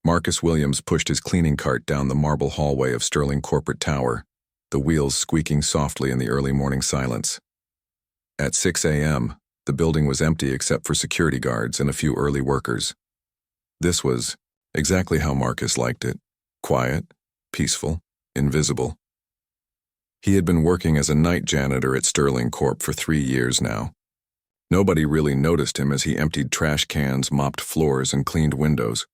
Marcus Williams pushed his cleaning cart down the marble hallway of Sterling Corporate Tower, the wheels squeaking softly in the early morning silence. At 6 a.m., the building was empty except for security guards and a few early workers. This was exactly how Marcus liked it: quiet, peaceful, invisible. He had been working as a night janitor at Sterling Corp for 3 years now. Nobody really noticed him as he emptied trash cans, mopped floors, and cleaned windows.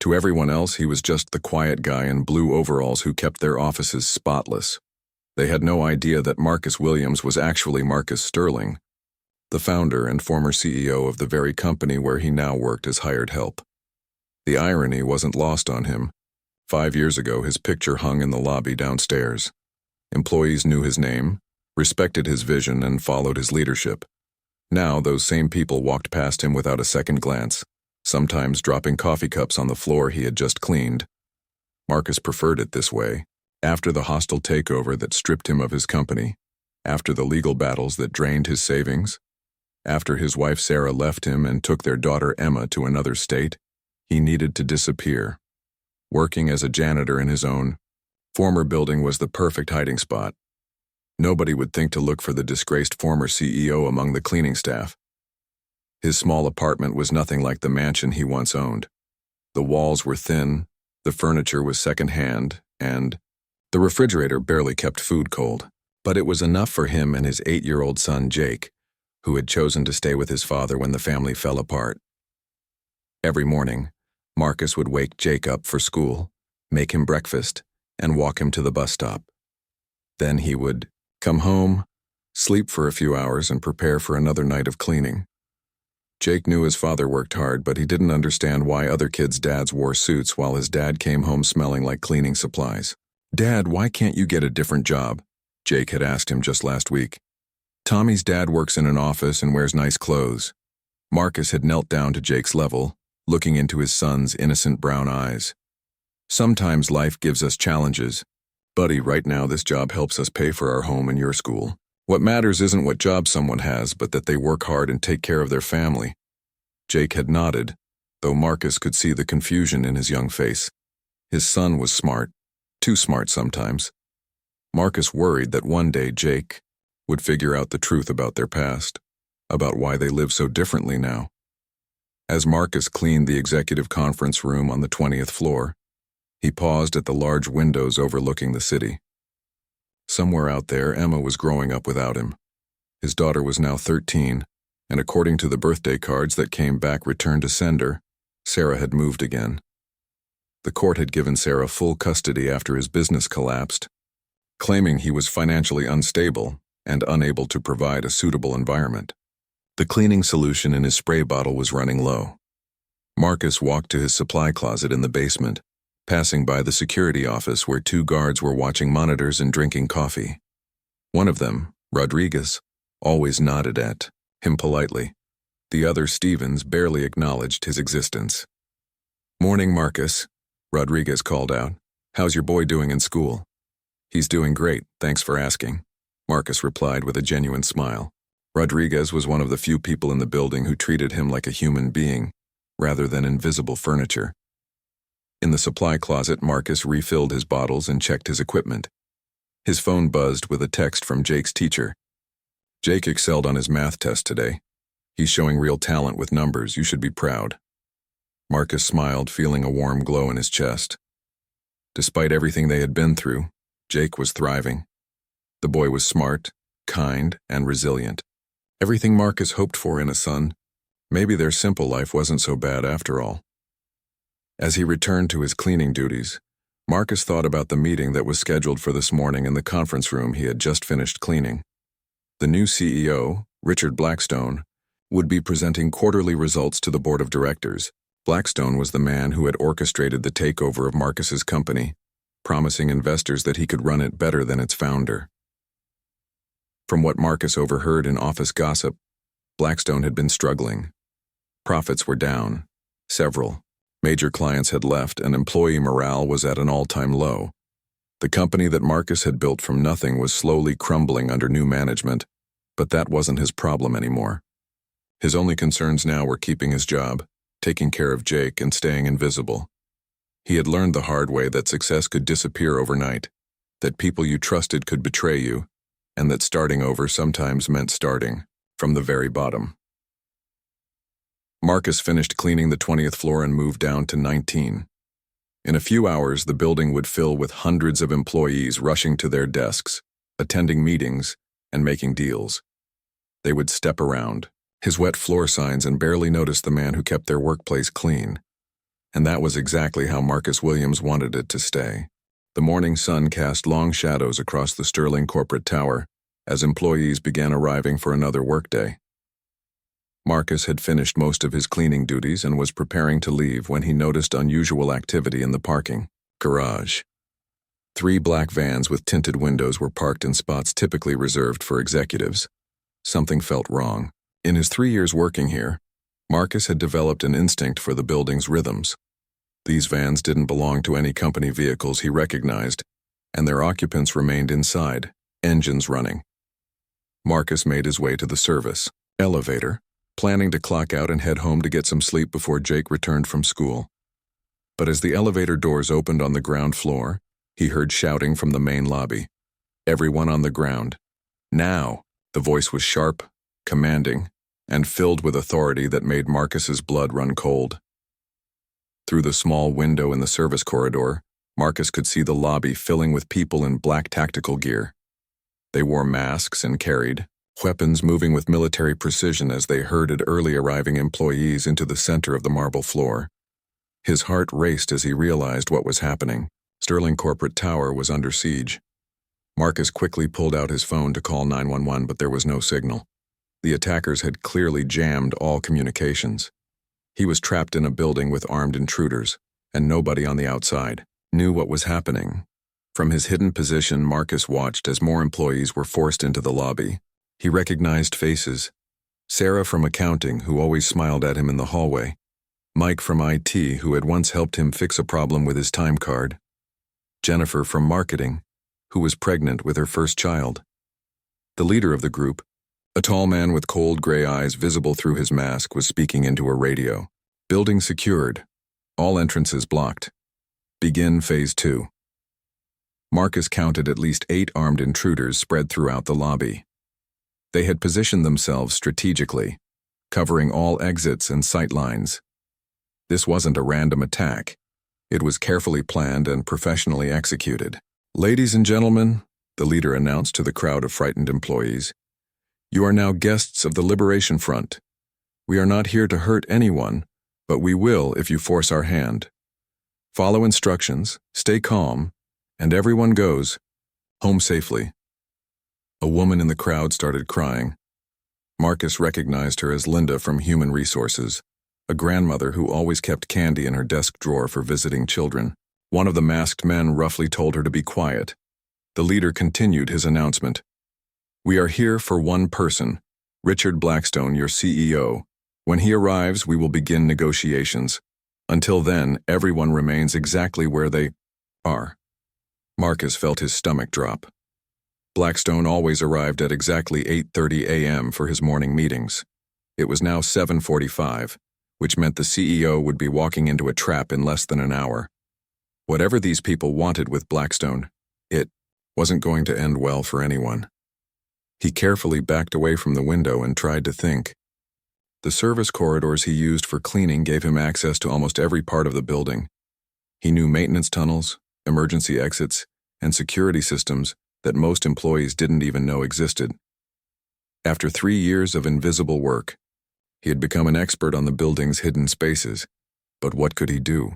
To everyone else, he was just the quiet guy in blue overalls who kept their offices spotless. They had no idea that Marcus Williams was actually Marcus Sterling, the founder and former CEO of the very company where he now worked as hired help. The irony wasn't lost on him. 5 years ago, his picture hung in the lobby downstairs. Employees knew his name, respected his vision, and followed his leadership. Now, those same people walked past him without a second glance, sometimes dropping coffee cups on the floor he had just cleaned. Marcus preferred it this way, after the hostile takeover that stripped him of his company, after the legal battles that drained his savings, after his wife Sarah left him and took their daughter Emma to another state. He needed to disappear. Working as a janitor in his own former building was the perfect hiding spot. Nobody would think to look for the disgraced former CEO among the cleaning staff. His small apartment was nothing like the mansion he once owned. The walls were thin, the furniture was second-hand, and the refrigerator barely kept food cold. But it was enough for him and his 8-year-old son Jake, who had chosen to stay with his father when the family fell apart. Every morning, Marcus would wake Jake up for school, make him breakfast, and walk him to the bus stop. Then he would come home, sleep for a few hours, and prepare for another night of cleaning. Jake knew his father worked hard, but he didn't understand why other kids' dads wore suits while his dad came home smelling like cleaning supplies. "Dad, why can't you get a different job?" Jake had asked him just last week. "Tommy's dad works in an office and wears nice clothes." Marcus had knelt down to Jake's level, looking into his son's innocent brown eyes. "Sometimes life gives us challenges. Buddy, right now this job helps us pay for our home and your school. What matters isn't what job someone has, but that they work hard and take care of their family." Jake had nodded, though Marcus could see the confusion in his young face. His son was smart, too smart sometimes. Marcus worried that one day Jake would figure out the truth about their past, about why they live so differently now. As Marcus cleaned the executive conference room on the 20th floor, he paused at the large windows overlooking the city. Somewhere out there, Emma was growing up without him. His daughter was now 13, and according to the birthday cards that came back returned to sender, Sarah had moved again. The court had given Sarah full custody after his business collapsed, claiming he was financially unstable and unable to provide a suitable environment. The cleaning solution in his spray bottle was running low. Marcus walked to his supply closet in the basement, passing by the security office where 2 guards were watching monitors and drinking coffee. One of them, Rodriguez, always nodded at him politely. The other, Stevens, barely acknowledged his existence. "Morning, Marcus," Rodriguez called out. "How's your boy doing in school?" "He's doing great, thanks for asking," Marcus replied with a genuine smile. Rodriguez was one of the few people in the building who treated him like a human being, rather than invisible furniture. In the supply closet, Marcus refilled his bottles and checked his equipment. His phone buzzed with a text from Jake's teacher. "Jake excelled on his math test today. He's showing real talent with numbers. You should be proud." Marcus smiled, feeling a warm glow in his chest. Despite everything they had been through, Jake was thriving. The boy was smart, kind, and resilient. Everything Marcus hoped for in a son. Maybe their simple life wasn't so bad after all. As he returned to his cleaning duties, Marcus thought about the meeting that was scheduled for this morning in the conference room he had just finished cleaning. The new CEO, Richard Blackstone, would be presenting quarterly results to the board of directors. Blackstone was the man who had orchestrated the takeover of Marcus's company, promising investors that he could run it better than its founder. From what Marcus overheard in office gossip, Blackstone had been struggling. Profits were down, several. Major clients had left, and employee morale was at an all-time low. The company that Marcus had built from nothing was slowly crumbling under new management, but that wasn't his problem anymore. His only concerns now were keeping his job, taking care of Jake, and staying invisible. He had learned the hard way that success could disappear overnight, that people you trusted could betray you, and that starting over sometimes meant starting from the very bottom. Marcus finished cleaning the 20th floor and moved down to 19. In a few hours, the building would fill with hundreds of employees rushing to their desks, attending meetings, and making deals. They would step around, his wet floor signs, and barely notice the man who kept their workplace clean. And that was exactly how Marcus Williams wanted it to stay. The morning sun cast long shadows across the Sterling corporate tower as employees began arriving for another workday. Marcus had finished most of his cleaning duties and was preparing to leave when he noticed unusual activity in the parking garage. 3 black vans with tinted windows were parked in spots typically reserved for executives. Something felt wrong. In his 3 years working here, Marcus had developed an instinct for the building's rhythms. These vans didn't belong to any company vehicles he recognized, and their occupants remained inside, engines running. Marcus made his way to the service elevator, planning to clock out and head home to get some sleep before Jake returned from school. But as the elevator doors opened on the ground floor, he heard shouting from the main lobby. Everyone on the ground. Now! The voice was sharp, commanding, and filled with authority that made Marcus's blood run cold. Through the small window in the service corridor, Marcus could see the lobby filling with people in black tactical gear. They wore masks and carried weapons, moving with military precision as they herded early arriving employees into the center of the marble floor. His heart raced as he realized what was happening. Sterling corporate tower was under siege. Marcus quickly pulled out his phone to call 911, but there was no signal. The attackers had clearly jammed all communications. He was trapped in a building with armed intruders, and nobody on the outside knew what was happening. From his hidden position, Marcus watched as more employees were forced into the lobby. He recognized faces. Sarah from accounting, who always smiled at him in the hallway. Mike from IT, who had once helped him fix a problem with his time card. Jennifer from marketing, who was pregnant with her first child. The leader of the group, a tall man with cold gray eyes visible through his mask, was speaking into a radio. Building secured. All entrances blocked. Begin Phase 2. Marcus counted at least 8 armed intruders spread throughout the lobby. They had positioned themselves strategically, covering all exits and sight lines. This wasn't a random attack. It was carefully planned and professionally executed. "Ladies and gentlemen," the leader announced to the crowd of frightened employees, "you are now guests of the Liberation Front. We are not here to hurt anyone, but we will if you force our hand. Follow instructions, stay calm, and everyone goes home safely." A woman in the crowd started crying. Marcus recognized her as Linda from Human Resources, a grandmother who always kept candy in her desk drawer for visiting children. One of the masked men roughly told her to be quiet. The leader continued his announcement. "We are here for one person, Richard Blackstone, your CEO. When he arrives, we will begin negotiations. Until then, everyone remains exactly where they are." Marcus felt his stomach drop. Blackstone always arrived at exactly 8:30 a.m. for his morning meetings. It was now 7:45, which meant the CEO would be walking into a trap in less than an hour. Whatever these people wanted with Blackstone, it wasn't going to end well for anyone. He carefully backed away from the window and tried to think. The service corridors he used for cleaning gave him access to almost every part of the building. He knew maintenance tunnels, emergency exits, and security systems that most employees didn't even know existed. After 3 years of invisible work, he had become an expert on the building's hidden spaces. But what could he do?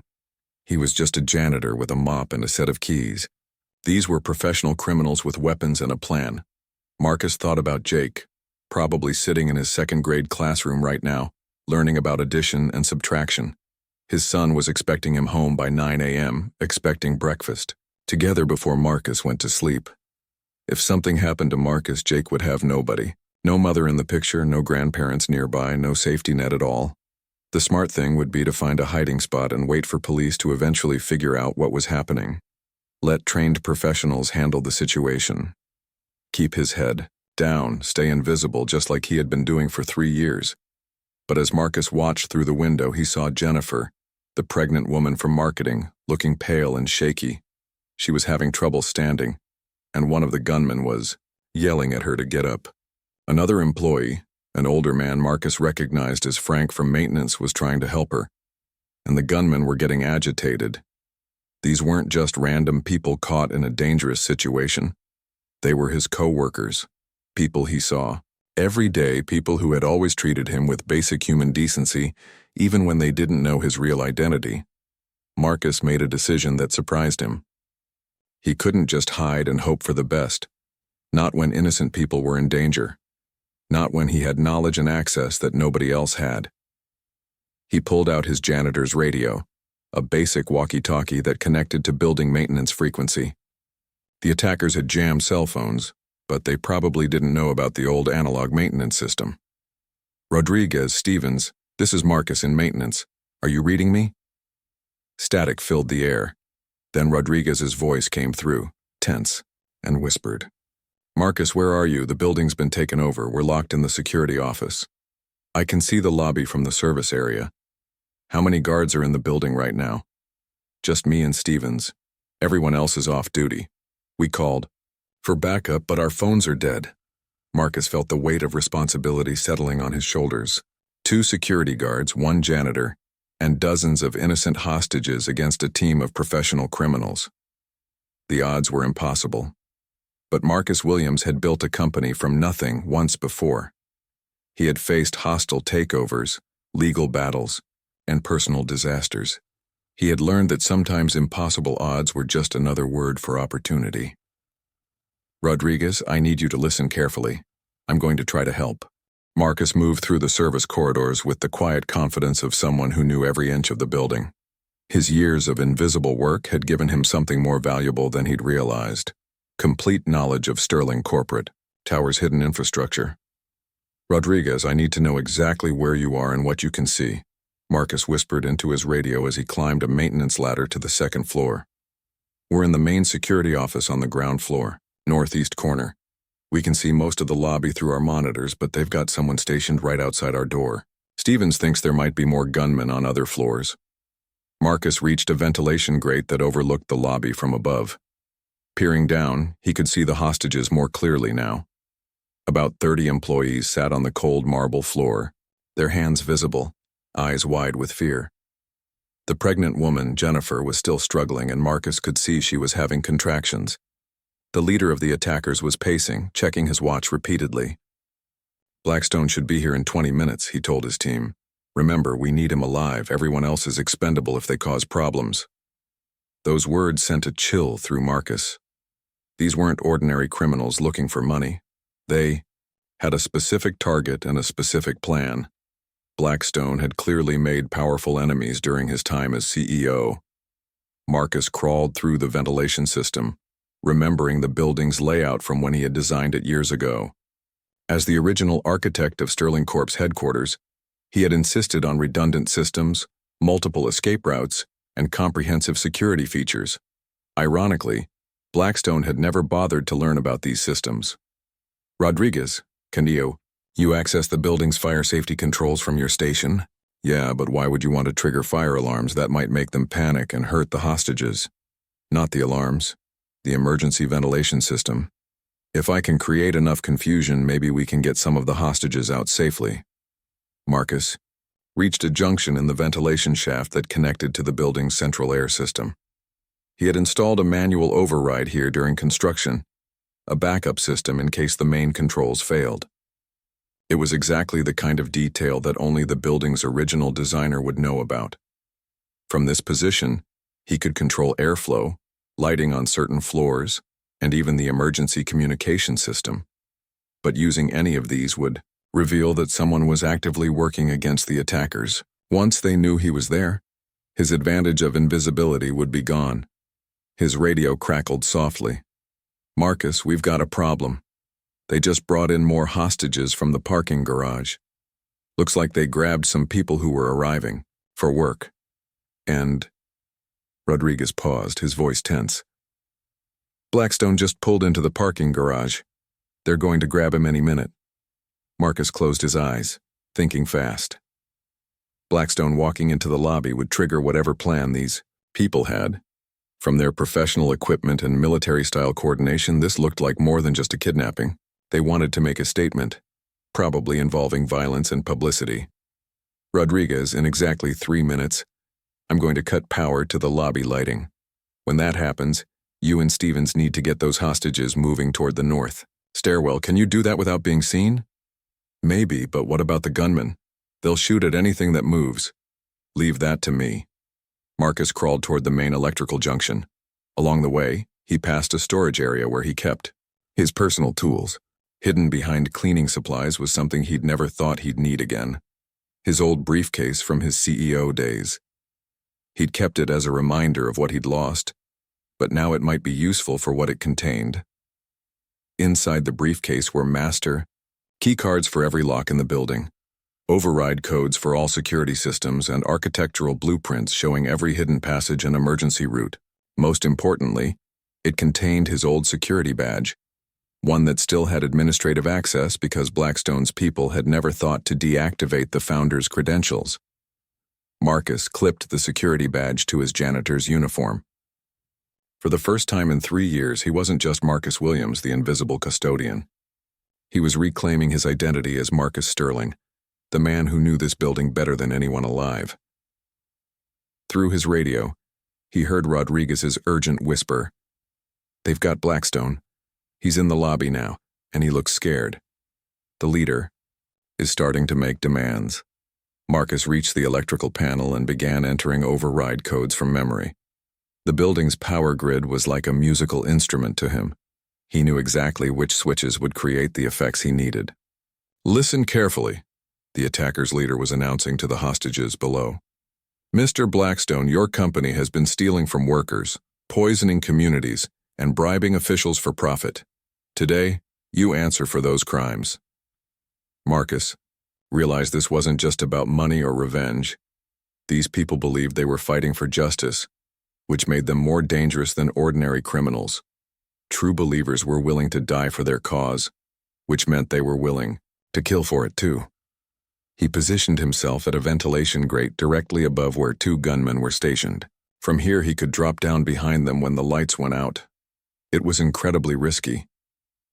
He was just a janitor with a mop and a set of keys. These were professional criminals with weapons and a plan. Marcus thought about Jake, probably sitting in his second-grade classroom right now, learning about addition and subtraction. His son was expecting him home by 9 a.m., expecting breakfast, together before Marcus went to sleep. If something happened to Marcus, Jake would have nobody. No mother in the picture, no grandparents nearby, no safety net at all. The smart thing would be to find a hiding spot and wait for police to eventually figure out what was happening. Let trained professionals handle the situation. Keep his head down, stay invisible, just like he had been doing for 3 years. But as Marcus watched through the window, he saw Jennifer, The pregnant woman from marketing, looking pale and shaky. She was having trouble standing, and one of the gunmen was yelling at her to get up. Another employee, an older man Marcus recognized as Frank from maintenance, was trying to help her, and the gunmen were getting agitated. These weren't just random people caught in a dangerous situation. They were his co-workers, people he saw every day, people who had always treated him with basic human decency, even when they didn't know his real identity. Marcus made a decision that surprised him. He couldn't just hide and hope for the best, not when innocent people were in danger, not when he had knowledge and access that nobody else had. He pulled out his janitor's radio, a basic walkie-talkie that connected to building maintenance frequency. The attackers had jammed cell phones, but they probably didn't know about the old analog maintenance system. Rodriguez, Stevens, this is Marcus in maintenance. Are you reading me? Static filled the air. Then Rodriguez's voice came through, tense, and whispered. Marcus, where are you? The building's been taken over. We're locked in the security office. I can see the lobby from the service area. How many guards are in the building right now? Just me and Stevens. Everyone else is off duty. We called for backup, but our phones are dead. Marcus felt the weight of responsibility settling on his shoulders. 2 security guards, 1 janitor, and dozens of innocent hostages against a team of professional criminals. The odds were impossible. But Marcus Williams had built a company from nothing once before. He had faced hostile takeovers, legal battles, and personal disasters. He had learned that sometimes impossible odds were just another word for opportunity. Rodriguez, I need you to listen carefully. I'm going to try to help. Marcus moved through the service corridors with the quiet confidence of someone who knew every inch of the building. His years of invisible work had given him something more valuable than he'd realized: complete knowledge of Sterling Corporate, Tower's hidden infrastructure. Rodriguez, I need to know exactly where you are and what you can see, Marcus whispered into his radio as he climbed a maintenance ladder to the 2nd floor. We're in the main security office on the ground floor, northeast corner. We can see most of the lobby through our monitors, but they've got someone stationed right outside our door. Stevens thinks there might be more gunmen on other floors. Marcus reached a ventilation grate that overlooked the lobby from above. Peering down, he could see the hostages more clearly now. About 30 employees sat on the cold marble floor, their hands visible, eyes wide with fear. The pregnant woman, Janitor, was still struggling, and Marcus could see she was having contractions. The leader of the attackers was pacing, checking his watch repeatedly. Blackstone should be here in 20 minutes, he told his team. Remember, we need him alive. Everyone else is expendable if they cause problems. Those words sent a chill through Marcus. These weren't ordinary criminals looking for money. They had a specific target and a specific plan. Blackstone had clearly made powerful enemies during his time as CEO. Marcus crawled through the ventilation system, remembering the building's layout from when he had designed it years ago. As the original architect of Sterling Corp's headquarters, he had insisted on redundant systems, multiple escape routes, and comprehensive security features. Ironically, Blackstone had never bothered to learn about these systems. Rodriguez, can you access the building's fire safety controls from your station? Yeah, but why would you want to trigger fire alarms? That might make them panic and hurt the hostages. Not the alarms. The emergency ventilation system. If I can create enough confusion, maybe we can get some of the hostages out safely. Marcus reached a junction in the ventilation shaft that connected to the building's central air system. He had installed a manual override here during construction, a backup system in case the main controls failed. It was exactly the kind of detail that only the building's original designer would know about. From this position, he could control airflow, lighting on certain floors, and even the emergency communication system. But using any of these would reveal that someone was actively working against the attackers. Once they knew he was there, his advantage of invisibility would be gone. His radio crackled softly. Marcus, we've got a problem. They just brought in more hostages from the parking garage. Looks like they grabbed some people who were arriving for work. And Rodriguez paused, his voice tense. Blackstone just pulled into the parking garage. They're going to grab him any minute. Marcus closed his eyes, thinking fast. Blackstone walking into the lobby would trigger whatever plan these people had. From their professional equipment and military-style coordination, this looked like more than just a kidnapping. They wanted to make a statement, probably involving violence and publicity. Rodriguez, in exactly 3 minutes, I'm going to cut power to the lobby lighting. When that happens, you and Stevens need to get those hostages moving toward the north stairwell. Can you do that without being seen? Maybe, but what about the gunmen? They'll shoot at anything that moves. Leave that to me. Marcus crawled toward the main electrical junction. Along the way, he passed a storage area where he kept his personal tools. Hidden behind cleaning supplies was something he'd never thought he'd need again. His old briefcase from his CEO days. He'd kept it as a reminder of what he'd lost, but now it might be useful for what it contained. Inside the briefcase were master keycards for every lock in the building, override codes for all security systems, and architectural blueprints showing every hidden passage and emergency route. Most importantly, it contained his old security badge, one that still had administrative access because Blackstone's people had never thought to deactivate the founder's credentials. Marcus clipped the security badge to his janitor's uniform. For the first time in 3 years, he wasn't just Marcus Williams, the invisible custodian. He was reclaiming his identity as Marcus Sterling, the man who knew this building better than anyone alive. Through his radio, he heard Rodriguez's urgent whisper. They've got Blackstone. He's in the lobby now, and he looks scared. The leader is starting to make demands. Marcus reached the electrical panel and began entering override codes from memory. The building's power grid was like a musical instrument to him. He knew exactly which switches would create the effects he needed. Listen carefully, the attacker's leader was announcing to the hostages below. Mr. Blackstone, your company has been stealing from workers, poisoning communities, and bribing officials for profit. Today, you answer for those crimes. Marcus realized this wasn't just about money or revenge. These people believed they were fighting for justice, which made them more dangerous than ordinary criminals. True believers were willing to die for their cause, which meant they were willing to kill for it too. He positioned himself at a ventilation grate directly above where 2 gunmen were stationed. From here he could drop down behind them when the lights went out. It was incredibly risky.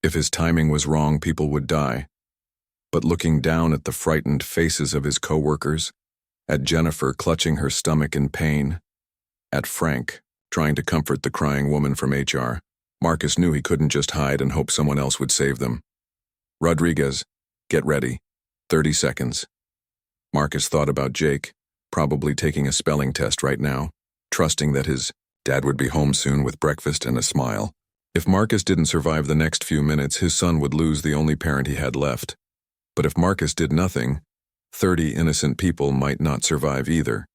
If his timing was wrong, people would die. But looking down at the frightened faces of his co-workers, at Jennifer clutching her stomach in pain, at Frank trying to comfort the crying woman from HR, Marcus knew he couldn't just hide and hope someone else would save them. Rodriguez, get ready. 30 seconds. Marcus thought about Jake, probably taking a spelling test right now, trusting that his dad would be home soon with breakfast and a smile. If Marcus didn't survive the next few minutes, his son would lose the only parent he had left. But if Marcus did nothing, 30 innocent people might not survive either.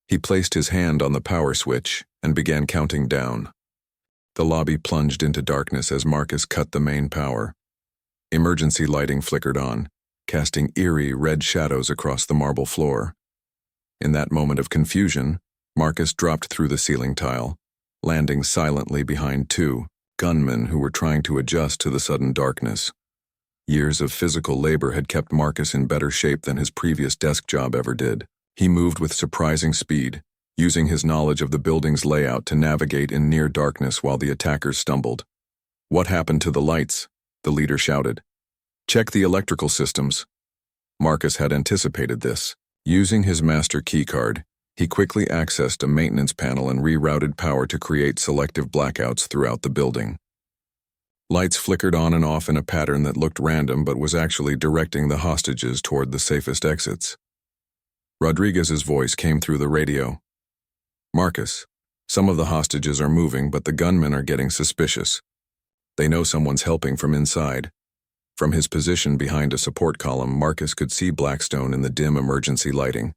He placed his hand on the power switch and began counting down. The lobby plunged into darkness as Marcus cut the main power. Emergency lighting flickered on, casting eerie red shadows across the marble floor. In that moment of confusion, Marcus dropped through the ceiling tile, landing silently behind 2 gunmen who were trying to adjust to the sudden darkness. Years of physical labor had kept Marcus in better shape than his previous desk job ever did. He moved with surprising speed, using his knowledge of the building's layout to navigate in near darkness while the attackers stumbled. What happened to the lights? The leader shouted. Check the electrical systems. Marcus had anticipated this. Using his master keycard, he quickly accessed a maintenance panel and rerouted power to create selective blackouts throughout the building. Lights flickered on and off in a pattern that looked random but was actually directing the hostages toward the safest exits. Rodriguez's voice came through the radio. Marcus, some of the hostages are moving, but the gunmen are getting suspicious. They know someone's helping from inside. From his position behind a support column, Marcus could see Blackstone in the dim emergency lighting.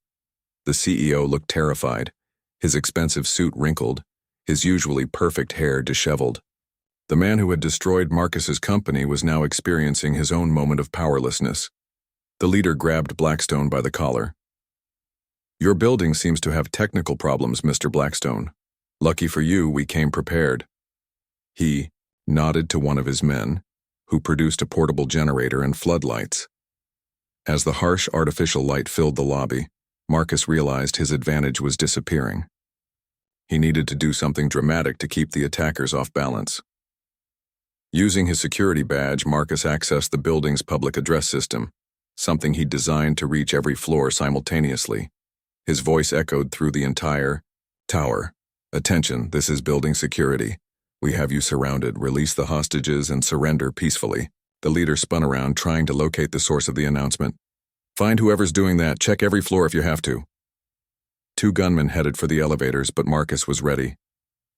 The CEO looked terrified, his expensive suit wrinkled, his usually perfect hair disheveled. The man who had destroyed Marcus's company was now experiencing his own moment of powerlessness. The leader grabbed Blackstone by the collar. Your building seems to have technical problems, Mr. Blackstone. Lucky for you, we came prepared. He nodded to one of his men, who produced a portable generator and floodlights. As the harsh artificial light filled the lobby, Marcus realized his advantage was disappearing. He needed to do something dramatic to keep the attackers off balance. Using his security badge, Marcus accessed the building's public address system, something he'd designed to reach every floor simultaneously. His voice echoed through the entire tower. "Attention, this is building security. We have you surrounded. Release the hostages and surrender peacefully." The leader spun around, trying to locate the source of the announcement. "Find whoever's doing that. Check every floor if you have to." Two gunmen headed for the elevators, but Marcus was ready.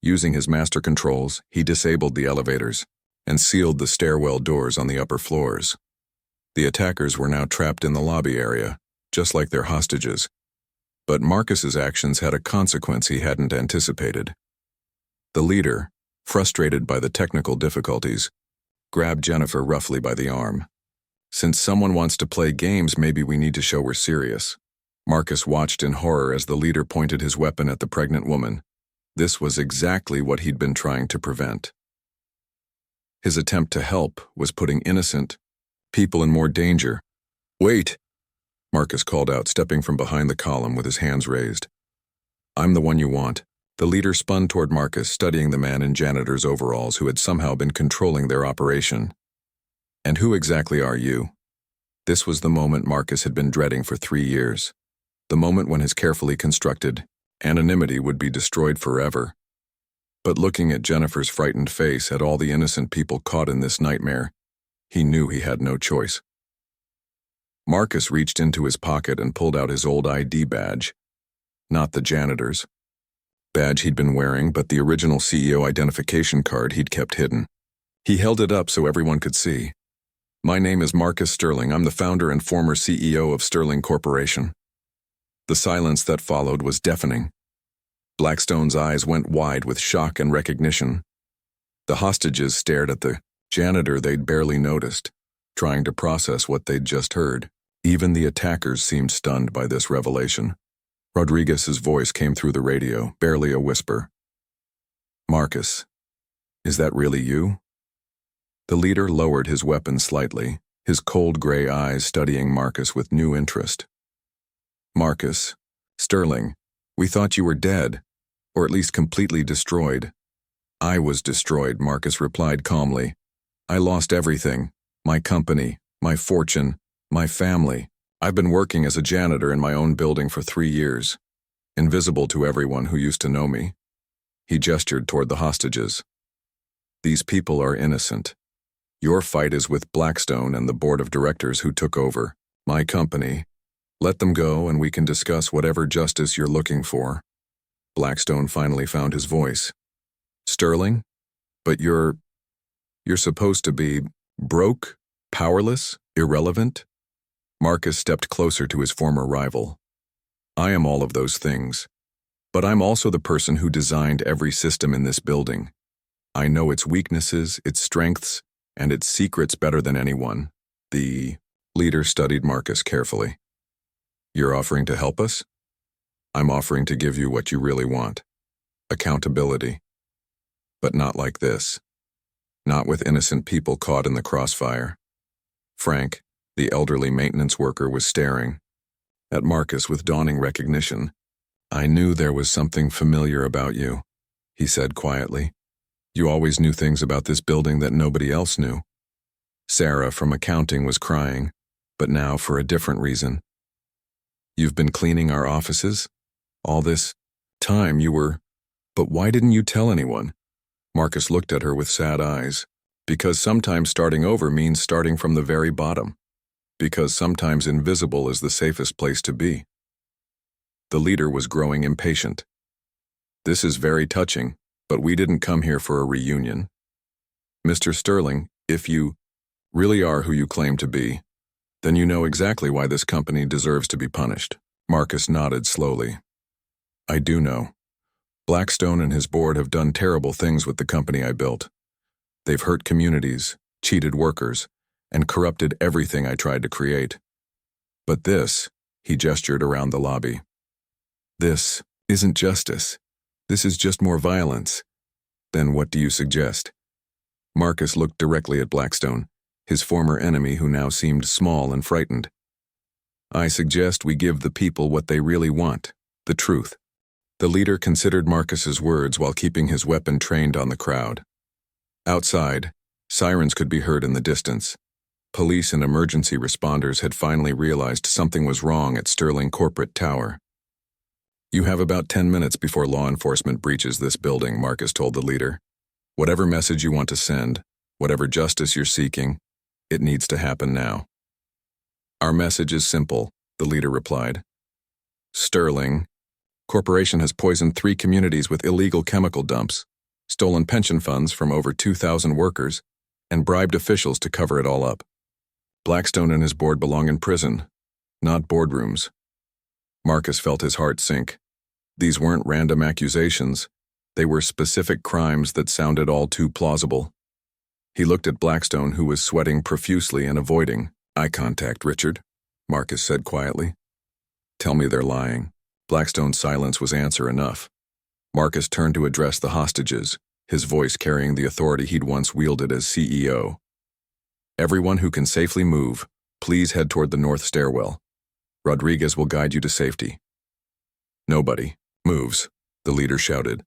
Using his master controls, he disabled the elevators and sealed the stairwell doors on the upper floors. The attackers were now trapped in the lobby area, just like their hostages. But Marcus's actions had a consequence he hadn't anticipated. The leader, frustrated by the technical difficulties, grabbed Jennifer roughly by the arm. "Since someone wants to play games, maybe we need to show we're serious." Marcus watched in horror as the leader pointed his weapon at the pregnant woman. This was exactly what he'd been trying to prevent. His attempt to help was putting innocent people in more danger. "Wait!" Marcus called out, stepping from behind the column with his hands raised. "I'm the one you want." The leader spun toward Marcus, studying the man in janitor's overalls who had somehow been controlling their operation. "And who exactly are you?" This was the moment Marcus had been dreading for 3 years. The moment when his carefully constructed anonymity would be destroyed forever. But looking at Jennifer's frightened face, at all the innocent people caught in this nightmare, he knew he had no choice. Marcus reached into his pocket and pulled out his old ID badge. Not the janitor's badge he'd been wearing, but the original CEO identification card he'd kept hidden. He held it up so everyone could see. "My name is Marcus Sterling. I'm the founder and former CEO of Sterling Corporation." The silence that followed was deafening. Blackstone's eyes went wide with shock and recognition. The hostages stared at the janitor they'd barely noticed, trying to process what they'd just heard. Even the attackers seemed stunned by this revelation. Rodriguez's voice came through the radio, barely a whisper. "Marcus, is that really you?" The leader lowered his weapon slightly, his cold gray eyes studying Marcus with new interest. "Marcus, Sterling, we thought you were dead, or at least completely destroyed." "I was destroyed," Marcus replied calmly. "I lost everything, my company, my fortune, my family. I've been working as a janitor in my own building for 3 years, invisible to everyone who used to know me." He gestured toward the hostages. "These people are innocent. Your fight is with Blackstone and the board of directors who took over my company. Let them go and we can discuss whatever justice you're looking for." Blackstone finally found his voice. "Sterling? But you're supposed to be broke, powerless, irrelevant?" Marcus stepped closer to his former rival. "I am all of those things, but I'm also the person who designed every system in this building. I know its weaknesses, its strengths, and its secrets better than anyone." The leader studied Marcus carefully. "You're offering to help us? I'm offering to give you what you really want. Accountability. But not like this. Not with innocent people caught in the crossfire." Frank, the elderly maintenance worker, was staring at Marcus with dawning recognition. "I knew there was something familiar about you," he said quietly. "You always knew things about this building that nobody else knew." Sarah from accounting was crying, but now for a different reason. "You've been cleaning our offices? All this time you were... But why didn't you tell anyone?" Marcus looked at her with sad eyes. "Because sometimes starting over means starting from the very bottom. Because sometimes invisible is the safest place to be." The leader was growing impatient. "This is very touching, but we didn't come here for a reunion. Mr. Sterling, if you really are who you claim to be, then you know exactly why this company deserves to be punished." Marcus nodded slowly. "I do know. Blackstone and his board have done terrible things with the company I built. They've hurt communities, cheated workers, and corrupted everything I tried to create. But this," he gestured around the lobby, "this isn't justice. This is just more violence." "Then what do you suggest?" Marcus looked directly at Blackstone, his former enemy who now seemed small and frightened. I suggest we give the people what they really want, the truth. The leader considered Marcus's words while keeping his weapon trained on the crowd. Outside, sirens could be heard in the distance. Police and emergency responders had finally realized something was wrong at Sterling Corporate Tower. You have about 10 minutes before law enforcement breaches this building, Marcus told the leader. Whatever message you want to send, whatever justice you're seeking, it needs to happen now. Our message is simple, the leader replied. Sterling Corporation has poisoned 3 communities with illegal chemical dumps, stolen pension funds from over 2,000 workers, and bribed officials to cover it all up. Blackstone and his board belong in prison, not boardrooms. Marcus felt his heart sink. These weren't random accusations. They were specific crimes that sounded all too plausible. He looked at Blackstone, who was sweating profusely and avoiding eye contact. Richard, Marcus said quietly. Tell me they're lying. Blackstone's silence was answer enough. Marcus turned to address the hostages, his voice carrying the authority he'd once wielded as CEO. Everyone who can safely move, please head toward the north stairwell. Rodriguez will guide you to safety. Nobody moves, the leader shouted,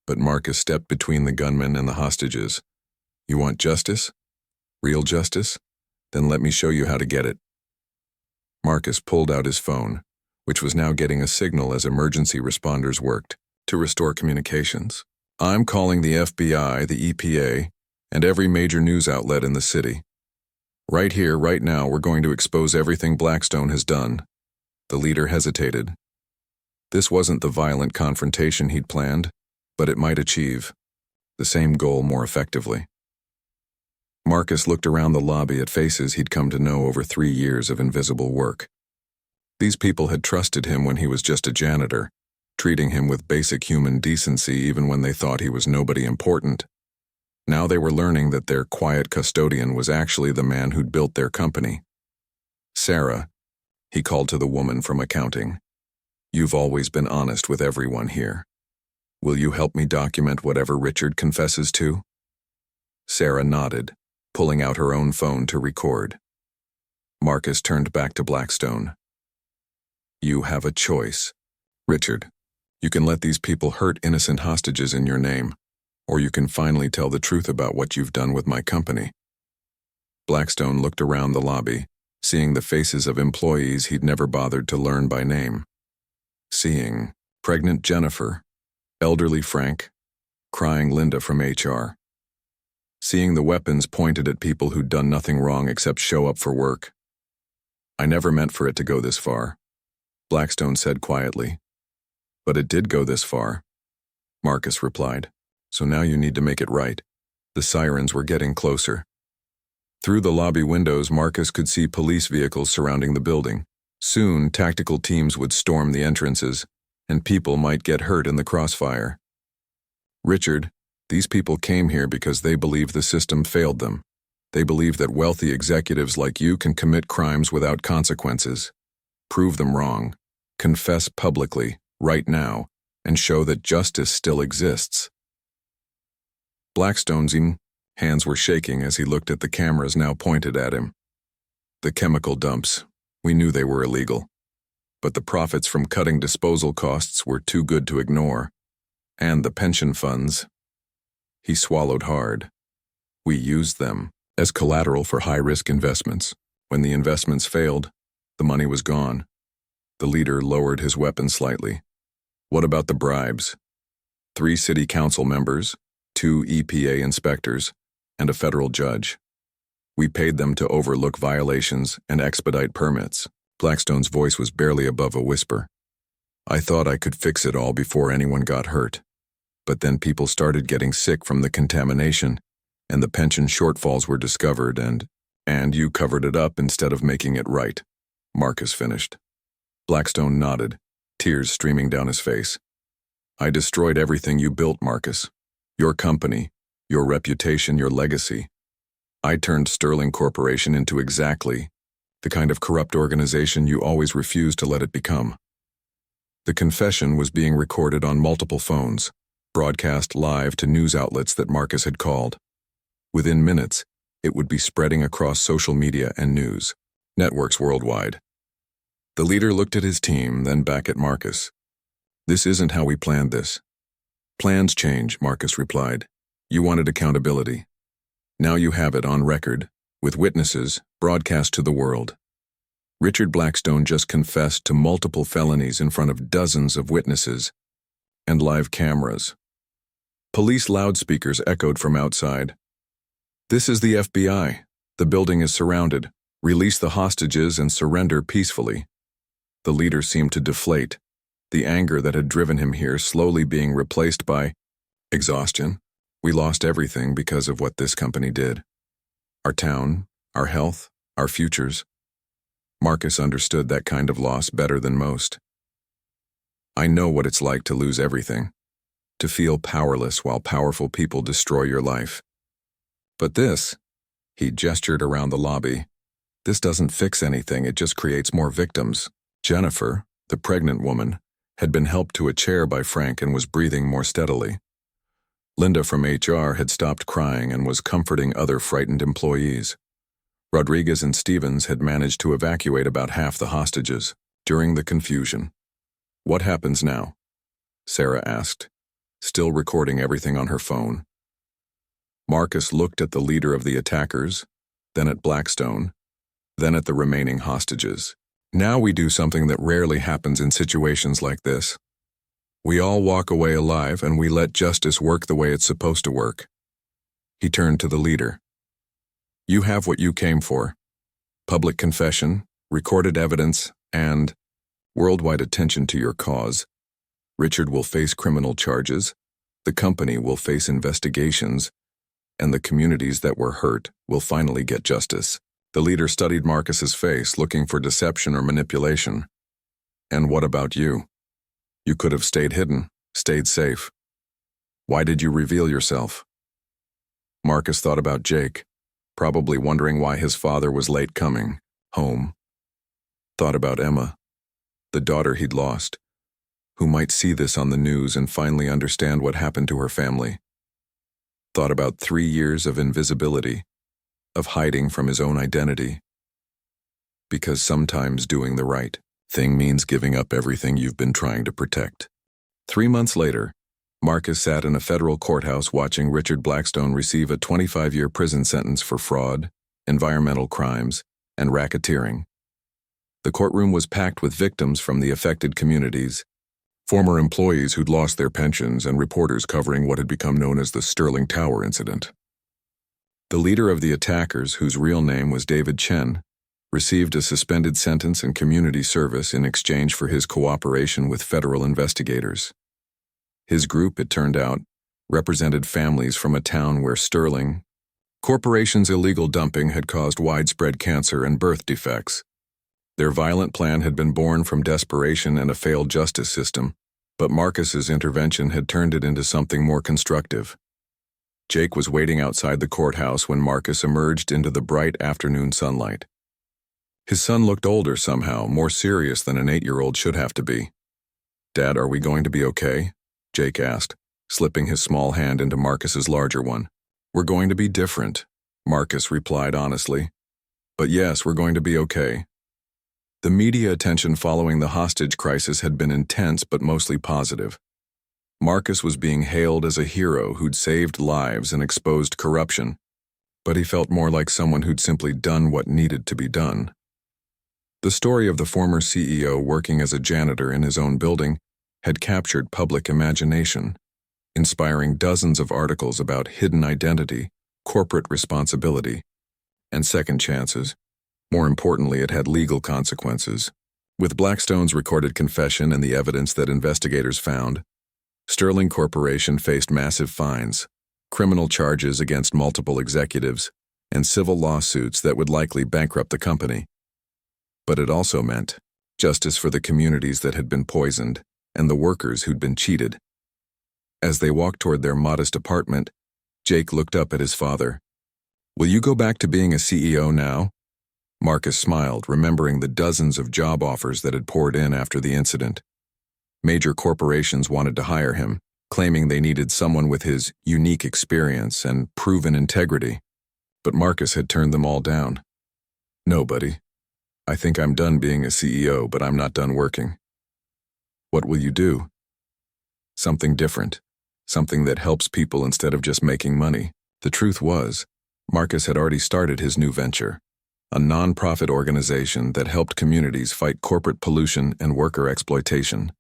but Marcus stepped between the gunmen and the hostages. You want justice? Real justice? Then let me show you how to get it. Marcus pulled out his phone, which was now getting a signal as emergency responders worked to restore communications. I'm calling the FBI, the EPA, and every major news outlet in the city. Right here, right now, we're going to expose everything Blackstone has done. The leader hesitated. This wasn't the violent confrontation he'd planned, but it might achieve the same goal more effectively. Marcus looked around the lobby at faces he'd come to know over 3 years of invisible work. These people had trusted him when he was just a janitor, treating him with basic human decency even when they thought he was nobody important. Now they were learning that their quiet custodian was actually the man who'd built their company. Sarah, he called to the woman from accounting. You've always been honest with everyone here. Will you help me document whatever Richard confesses to? Sarah nodded, pulling out her own phone to record. Marcus turned back to Blackstone. You have a choice. Richard, you can let these people hurt innocent hostages in your name, or you can finally tell the truth about what you've done with my company. Blackstone looked around the lobby, seeing the faces of employees he'd never bothered to learn by name. Seeing pregnant Jennifer, elderly Frank, crying Linda from HR. Seeing the weapons pointed at people who'd done nothing wrong except show up for work. I never meant for it to go this far, Blackstone said quietly. But it did go this far, Marcus replied. So now you need to make it right. The sirens were getting closer. Through the lobby windows, Marcus could see police vehicles surrounding the building. Soon, tactical teams would storm the entrances, and people might get hurt in the crossfire. Richard, these people came here because they believe the system failed them. They believe that wealthy executives like you can commit crimes without consequences. Prove them wrong. Confess publicly, right now, and show that justice still exists. Blackstone's hands were shaking as he looked at the cameras now pointed at him. The chemical dumps, we knew they were illegal. But the profits from cutting disposal costs were too good to ignore. And the pension funds. He swallowed hard. We used them as collateral for high-risk investments. When the investments failed, the money was gone. The leader lowered his weapon slightly. What about the bribes? 3 city council members, 2 EPA inspectors, and a federal judge. We paid them to overlook violations and expedite permits. Blackstone's voice was barely above a whisper. I thought I could fix it all before anyone got hurt. But then people started getting sick from the contamination, and the pension shortfalls were discovered, and you covered it up instead of making it right, Marcus finished. Blackstone nodded, tears streaming down his face. I destroyed everything you built, Marcus. Your company, your reputation, your legacy. I turned Sterling Corporation into exactly the kind of corrupt organization you always refused to let it become. The confession was being recorded on multiple phones, broadcast live to news outlets that Marcus had called. Within minutes, it would be spreading across social media and news networks worldwide. The leader looked at his team, then back at Marcus. "This isn't how we planned this." "Plans change," Marcus replied. "You wanted accountability. Now you have it on record, with witnesses, broadcast to the world. Richard Blackstone just confessed to multiple felonies in front of dozens of witnesses and live cameras." Police loudspeakers echoed from outside. "This is the FBI. The building is surrounded. Release the hostages and surrender peacefully." The leader seemed to deflate, the anger that had driven him here slowly being replaced by exhaustion. "We lost everything because of what this company did. Our town, our health, our futures." Marcus understood that kind of loss better than most. "I know what it's like to lose everything, to feel powerless while powerful people destroy your life. But this," he gestured around the lobby, "this doesn't fix anything, it just creates more victims." Jennifer, the pregnant woman, had been helped to a chair by Frank and was breathing more steadily. Linda from HR had stopped crying and was comforting other frightened employees. Rodriguez and Stevens had managed to evacuate about half the hostages. During the confusion, "What happens now?" Sarah asked, still recording everything on her phone. Marcus looked at the leader of the attackers, then at Blackstone, then at the remaining hostages. "Now we do something that rarely happens in situations like this. We all walk away alive and we let justice work the way it's supposed to work." He turned to the leader. "You have what you came for: public confession, recorded evidence, and worldwide attention to your cause. Richard will face criminal charges, the company will face investigations, and the communities that were hurt will finally get justice." The leader studied Marcus's face, looking for deception or manipulation. "And what about you? You could have stayed hidden, stayed safe. Why did you reveal yourself?" Marcus thought about Jake, probably wondering why his father was late coming home. Thought about Emma, the daughter he'd lost, who might see this on the news and finally understand what happened to her family. Thought about 3 years of invisibility, of hiding from his own identity. Because sometimes doing the right thing means giving up everything you've been trying to protect. 3 months later, Marcus sat in a federal courthouse watching Richard Blackstone receive a 25-year prison sentence for fraud, environmental crimes, and racketeering. The courtroom was packed with victims from the affected communities, former employees who'd lost their pensions, and reporters covering what had become known as the Sterling Tower incident. The leader of the attackers, whose real name was David Chen, received a suspended sentence and community service in exchange for his cooperation with federal investigators. His group, it turned out, represented families from a town where Sterling Corporation's illegal dumping had caused widespread cancer and birth defects. Their violent plan had been born from desperation and a failed justice system, but Marcus's intervention had turned it into something more constructive. Jake was waiting outside the courthouse when Marcus emerged into the bright afternoon sunlight. His son looked older somehow, more serious than an 8-year-old should have to be. "Dad, are we going to be okay?" Jake asked, slipping his small hand into Marcus's larger one. "We're going to be different," Marcus replied honestly. "But yes, we're going to be okay." The media attention following the hostage crisis had been intense but mostly positive. Marcus was being hailed as a hero who'd saved lives and exposed corruption, but he felt more like someone who'd simply done what needed to be done. The story of the former CEO working as a janitor in his own building had captured public imagination, inspiring dozens of articles about hidden identity, corporate responsibility, and second chances. More importantly, it had legal consequences. With Blackstone's recorded confession and the evidence that investigators found, Sterling Corporation faced massive fines, criminal charges against multiple executives, and civil lawsuits that would likely bankrupt the company. But it also meant justice for the communities that had been poisoned and the workers who'd been cheated. As they walked toward their modest apartment, Jake looked up at his father. "Will you go back to being a CEO now?" Marcus smiled, remembering the dozens of job offers that had poured in after the incident. Major corporations wanted to hire him, claiming they needed someone with his unique experience and proven integrity. But Marcus had turned them all down. "No, buddy. I think I'm done being a CEO, but I'm not done working. What will you do? Something different. Something that helps people instead of just making money. The truth was, Marcus had already started his new venture, a non-profit organization that helped communities fight corporate pollution and worker exploitation.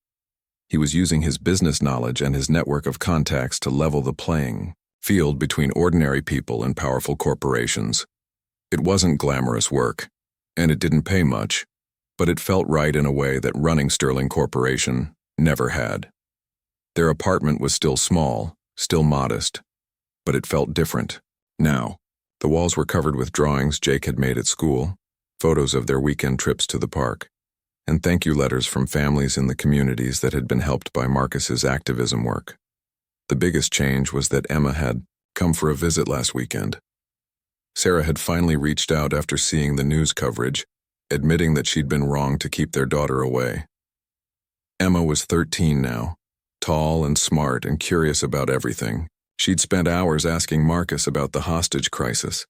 He was using his business knowledge and his network of contacts to level the playing field between ordinary people and powerful corporations. It wasn't glamorous work, and it didn't pay much, but it felt right in a way that running Sterling Corporation never had. Their apartment was still small, still modest, but it felt different. Now, the walls were covered with drawings Jake had made at school, photos of their weekend trips to the park, and thank you letters from families in the communities that had been helped by Marcus's activism work. The biggest change was that Emma had come for a visit last weekend. Sarah had finally reached out after seeing the news coverage, admitting that she'd been wrong to keep their daughter away. Emma was 13 now, tall and smart and curious about everything. She'd spent hours asking Marcus about the hostage crisis,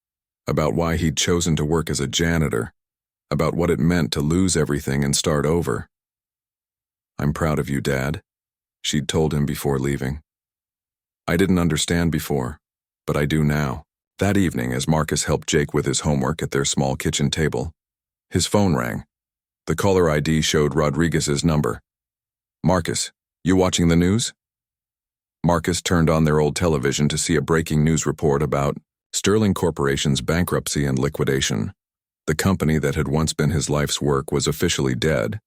about why he'd chosen to work as a janitor, about what it meant to lose everything and start over. "I'm proud of you, Dad," she'd told him before leaving. "I didn't understand before, but I do now." That evening, as Marcus helped Jake with his homework at their small kitchen table, his phone rang. The caller ID showed Rodriguez's number. "Marcus, you watching the news?" Marcus turned on their old television to see a breaking news report about Sterling Corporation's bankruptcy and liquidation. The company that had once been his life's work was officially dead,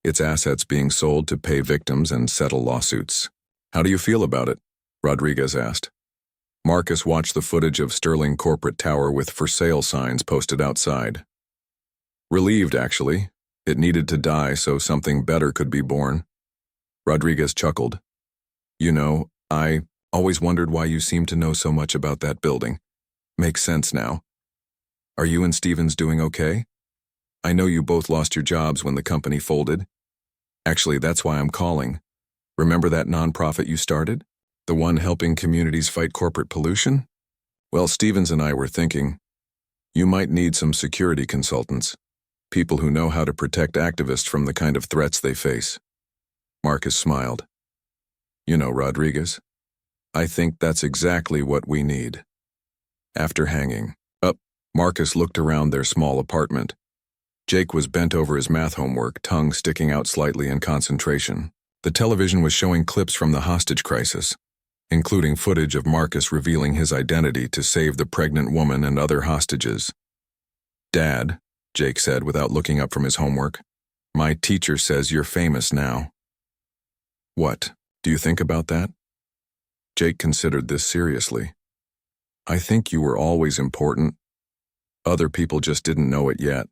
its assets being sold to pay victims and settle lawsuits. "How do you feel about it?" Rodriguez asked. Marcus watched the footage of Sterling Corporate Tower with for sale signs posted outside. "Relieved, actually. It needed to die so something better could be born." Rodriguez chuckled. "You know, I always wondered why you seem to know so much about that building. Makes sense now. Are you and Stevens doing okay? I know you both lost your jobs when the company folded. Actually, that's why I'm calling. Remember that nonprofit you started? The one helping communities fight corporate pollution? Well, Stevens and I were thinking, you might need some security consultants, people who know how to protect activists from the kind of threats they face." Marcus smiled. "You know, Rodriguez, I think that's exactly what we need." After hanging up, Marcus looked around their small apartment. Jake was bent over his math homework, tongue sticking out slightly in concentration. The television was showing clips from the hostage crisis, including footage of Marcus revealing his identity to save the pregnant woman and other hostages. "Dad," Jake said without looking up from his homework, "my teacher says you're famous now." "What? Do you think about that?" Jake considered this seriously. "I think you were always important. Other people just didn't know it yet."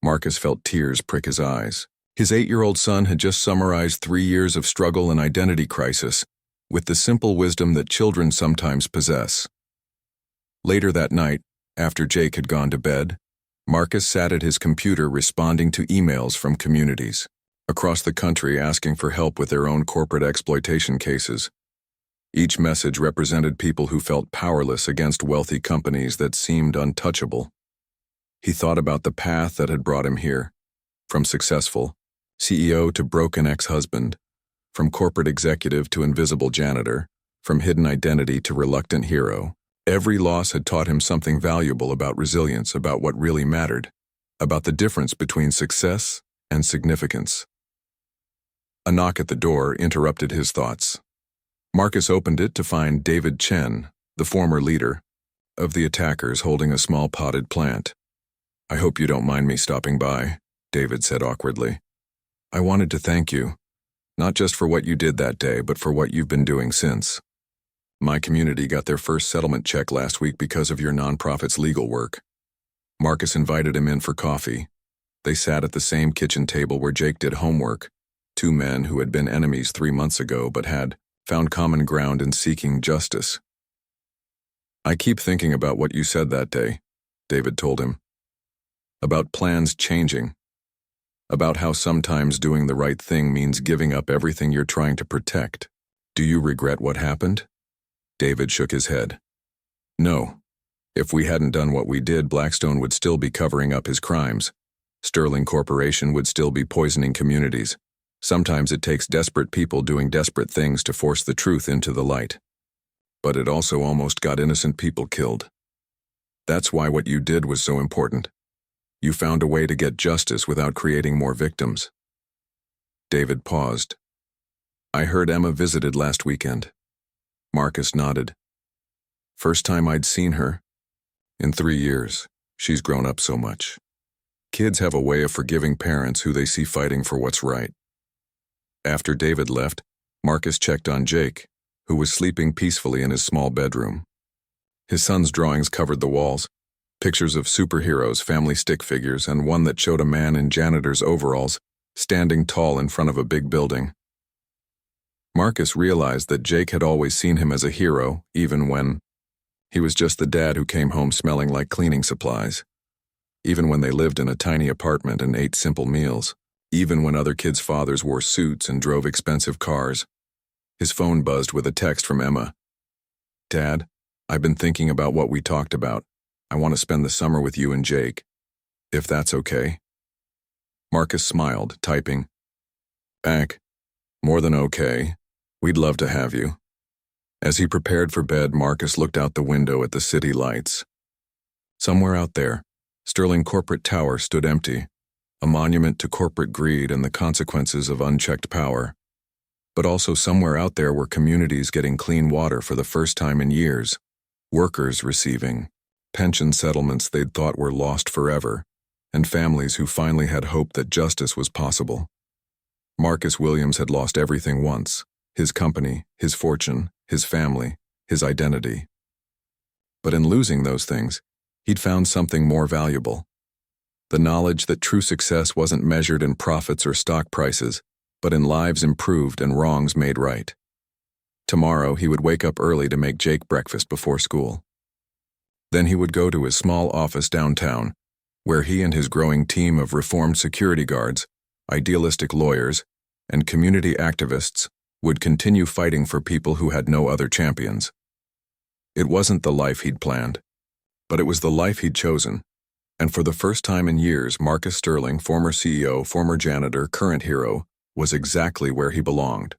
Marcus felt tears prick his eyes. His 8-year-old son had just summarized 3 years of struggle and identity crisis with the simple wisdom that children sometimes possess. Later that night, after Jake had gone to bed, Marcus sat at his computer responding to emails from communities across the country asking for help with their own corporate exploitation cases. Each message represented people who felt powerless against wealthy companies that seemed untouchable. He thought about the path that had brought him here, from successful CEO to broken ex-husband, from corporate executive to invisible janitor, from hidden identity to reluctant hero. Every loss had taught him something valuable about resilience, about what really mattered, about the difference between success and significance. A knock at the door interrupted his thoughts. Marcus opened it to find David Chen, the former leader of the attackers, holding a small potted plant. "I hope you don't mind me stopping by," David said awkwardly. "I wanted to thank you, not just for what you did that day, but for what you've been doing since. My community got their first settlement check last week because of your nonprofit's legal work." Marcus invited him in for coffee. They sat at the same kitchen table where Jake did homework, two men who had been enemies 3 months ago but had found common ground in seeking justice. "I keep thinking about what you said that day," David told him. "About plans changing. About how sometimes doing the right thing means giving up everything you're trying to protect. Do you regret what happened?" David shook his head. "No. If we hadn't done what we did, Blackstone would still be covering up his crimes. Sterling Corporation would still be poisoning communities. Sometimes it takes desperate people doing desperate things to force the truth into the light. But it also almost got innocent people killed. That's why what you did was so important. You found a way to get justice without creating more victims. David paused. I heard Emma visited last weekend. Marcus nodded. First time I'd seen her. In 3 years, she's grown up so much. Kids have a way of forgiving parents who they see fighting for what's right. After David left, Marcus checked on Jake, who was sleeping peacefully in his small bedroom. His son's drawings covered the walls, pictures of superheroes, family stick figures, and one that showed a man in janitor's overalls standing tall in front of a big building. Marcus realized that Jake had always seen him as a hero, even when he was just the dad who came home smelling like cleaning supplies. Even when they lived in a tiny apartment and ate simple meals. Even when other kids' fathers wore suits and drove expensive cars. His phone buzzed with a text from Emma. Dad, I've been thinking about what we talked about. I want to spend the summer with you and Jake. If that's okay. Marcus smiled, typing. Back. More than okay. We'd love to have you. As he prepared for bed, Marcus looked out the window at the city lights. Somewhere out there, Sterling Corporate Tower stood empty, a monument to corporate greed and the consequences of unchecked power. But also somewhere out there were communities getting clean water for the first time in years, workers receiving pension settlements they'd thought were lost forever, and families who finally had hope that justice was possible. Marcus Williams had lost everything once, his company, his fortune, his family, his identity. But in losing those things, he'd found something more valuable. The knowledge that true success wasn't measured in profits or stock prices, but in lives improved and wrongs made right. Tomorrow he would wake up early to make Jake breakfast before school. Then he would go to his small office downtown, where he and his growing team of reformed security guards, idealistic lawyers, and community activists would continue fighting for people who had no other champions. It wasn't the life he'd planned, but it was the life he'd chosen. And for the first time in years, Marcus Sterling, former CEO, former janitor, current hero, was exactly where he belonged.